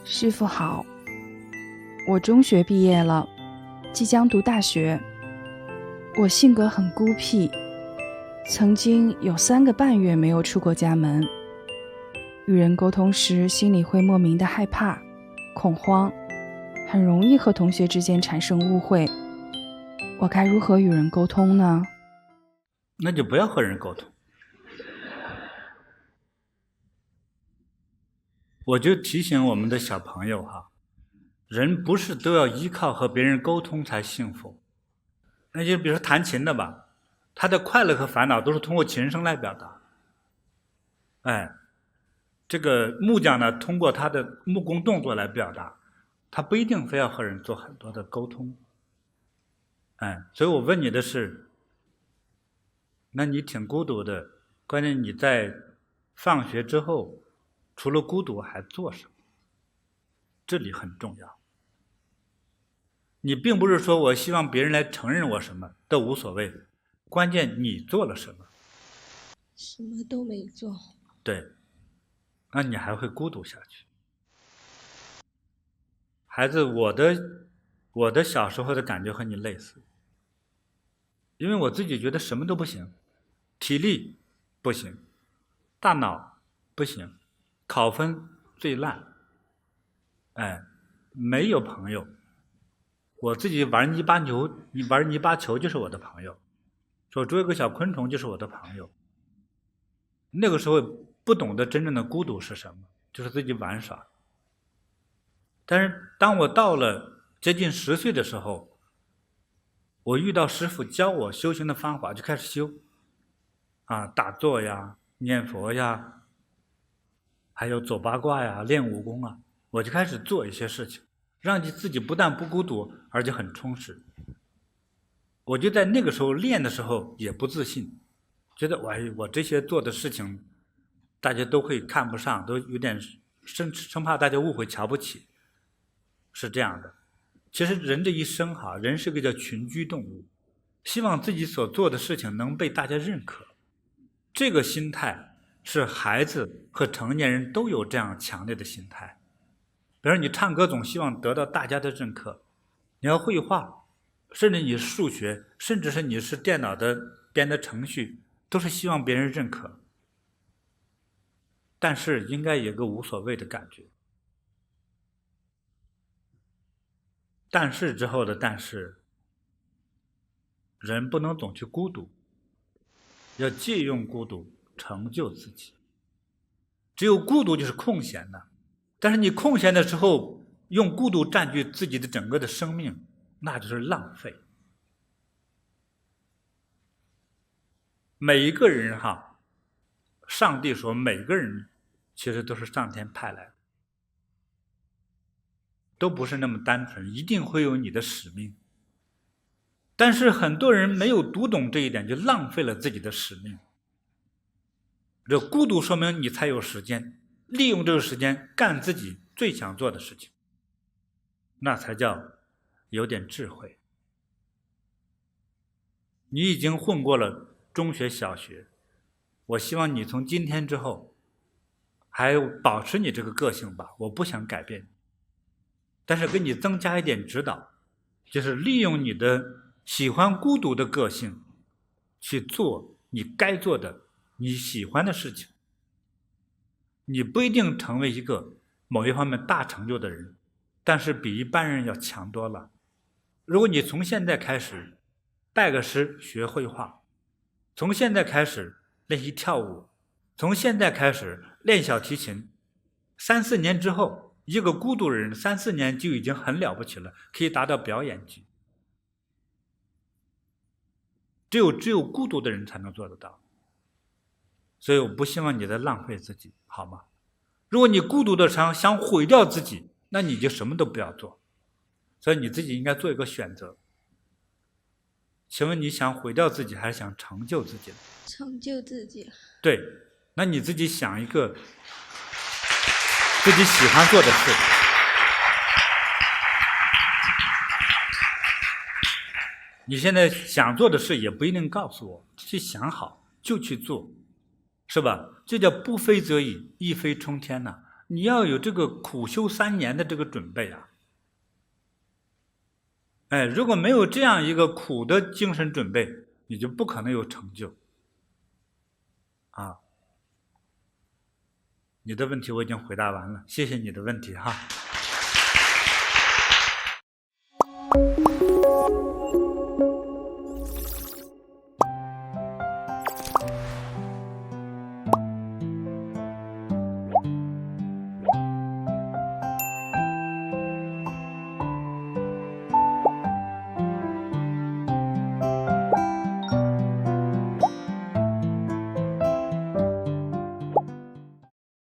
师傅好，我中学毕业了，即将读大学。我性格很孤僻，曾经有3个半月没有出过家门。与人沟通时，心里会莫名的害怕、恐慌，很容易和同学之间产生误会。我该如何与人沟通呢？那就不要和人沟通。我就提醒我们的小朋友哈，人不是都要依靠和别人沟通才幸福。那就比如说弹琴的吧，他的快乐和烦恼都是通过琴声来表达。这个木匠呢，通过他的木工动作来表达，他不一定非要和人做很多的沟通。所以我问你的是，那你挺孤独的，关键你在放学之后，除了孤独还做什么？这里很重要。你并不是说我希望别人来承认我什么都无所谓，关键你做了什么？什么都没做。对，那你还会孤独下去。孩子，我的小时候的感觉和你类似，因为我自己觉得什么都不行，体力不行，大脑不行，考分最烂，没有朋友。我自己玩泥巴球就是我的朋友，说捉一个小昆虫就是我的朋友。那个时候不懂得真正的孤独是什么，就是自己玩耍。但是当我到了接近10岁的时候，我遇到师父教我修行的方法，就开始修打坐呀、念佛呀，还有走八卦呀、练武功啊，我就开始做一些事情，让自己不但不孤独，而且很充实。我就在那个时候练的时候也不自信，觉得我这些做的事情大家都会看不上，都有点生怕大家误会瞧不起，是这样的。其实人这一生人是个叫群居动物，希望自己所做的事情能被大家认可。这个心态是孩子和成年人都有这样强烈的心态。比如你唱歌总希望得到大家的认可，你要绘画，甚至你数学，甚至是你是电脑的编的程序，都是希望别人认可。但是应该有个无所谓的感觉。但是之后的但是，人不能总去孤独，要借用孤独成就自己。只有孤独就是空闲的，但是你空闲的时候用孤独占据自己的整个的生命，那就是浪费。每一个人上帝说每个人其实都是上天派来的，都不是那么单纯，一定会有你的使命。但是很多人没有读懂这一点，就浪费了自己的使命。这孤独说明你才有时间，利用这个时间干自己最想做的事情，那才叫有点智慧。你已经混过了中学、小学，我希望你从今天之后还保持你这个个性吧，我不想改变你，但是给你增加一点指导，就是利用你的喜欢孤独的个性去做你该做的你喜欢的事情。你不一定成为一个某一方面大成就的人，但是比一般人要强多了。如果你从现在开始拜个师学绘画，从现在开始练习跳舞，从现在开始练小提琴，3、4年之后，一个孤独人3、4年就已经很了不起了，可以达到表演级。只有孤独的人才能做得到。所以我不希望你再浪费自己，好吗？如果你孤独的想毁掉自己，那你就什么都不要做。所以你自己应该做一个选择。请问你想毁掉自己还是想成就自己？成就自己。对，那你自己想一个自己喜欢做的事。你现在想做的事也不一定告诉我，去想好就去做，是吧？这叫不飞则已，一飞冲天呐。你要有这个苦修3年的这个准备啊。哎，如果没有这样一个苦的精神准备，你就不可能有成就。啊，你的问题我已经回答完了，谢谢你的问题哈。